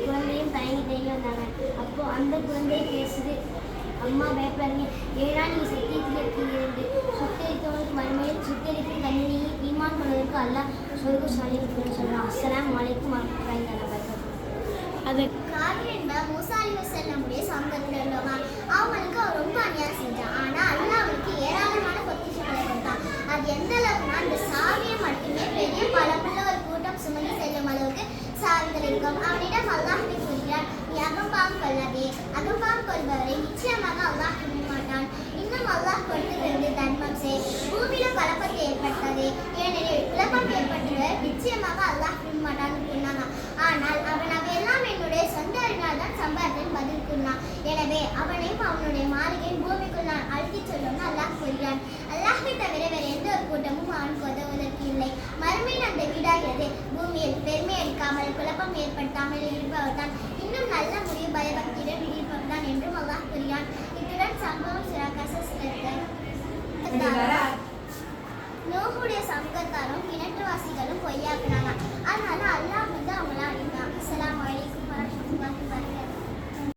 குழந்தையும் தயங்கி வந்தாங்க. அப்போ அந்த குழந்தை பேசுது, அம்மா பயப்படாதீங்க, ஏன்னா நீங்கள் சத்தியத்தில் இருக்கீங்க. சுத்தரித்தவனுக்கு மறுமையில் சுத்தரிக்கும் தண்ணீரை ஈமான் கொள்வதற்கு அல்லாஹ் சொர்க்கசாலி இருக்குன்னு சொல்கிறான். அஸ்ஸலாமு அலைக்கும் வரஹ்மத்துல்லாஹி வபரகாத்துஹு. அது காரியன் மூசா அலைஹிஸ்ஸலாமுடைய சமூகத்தில் உள்ளவங்க. அவங்களுக்கு அவர் ரொம்ப அநியாயம் செஞ்சான். ஆனால் அல்லாஹ் அவருக்கு ஏராளமான பொக்கிஷங்களை கொடுத்தான். அது எந்த அளவுக்குனா அந்த சாவியை மட்டுமே பெரிய பலமுள்ள ஒரு கூட்டம் சுமந்து செல்லும் அளவுக்கு சாவிகள் இருக்கும். அவனிடம் அல்லாஹ் கூறுகிறார், நீ அகம்பாவம் கொள்ளாதே, அகம்பாவம் கொள்பவரை நிச்சயமாக அல்லாஹ் விட மாட்டான். இன்னும் அல்லாஹ் கொடுத்திருந்து தர்மம் செய், பூமியில குழப்பத்தை ஏற்படுத்தாதே, ஏனெனில் குழப்பம் ஏற்பட்டவர் நிச்சயமாக அல்லாஹ் விட மாட்டான்னு சொன்னாங்க. ஆனால் அவன் அவையெல்லாம் என்னுடைய சொந்த அறிவினால் தான் சம்பாதித்தேன் பதில் கூறினான். எனவே அவனையும் அவனுடைய மாளிகையும் பூமிக்குள் நான் அழுத்திச் சொல்லும்னு அல்லாஹ் கூறுகிறான். அல்லாஹை தவிர வேறு எந்த ஒரு கூட்டமும் அவனுக்கு உதவுவதற்கு இல்லை. மறுமையில் அந்த வீடாகிறது பூமியில் பெருமை அடிக்காமல் குழப்பம் ஏற்படுத்தாமல் இருப்பவர் தான். இன்னும் நல்ல முடிவு பயபக்தியுடன் இருப்பவர் தான் என்றும் அல்லாஹ் கூறுகிறான். இத்துடன் சம்பவம் சிராகசஸ் நோஹுடைய சமூகத்தாரும் கிணற்றுவாசிகளும் பொய்யாக்குனாங்க. அதனால அல்லாஹ்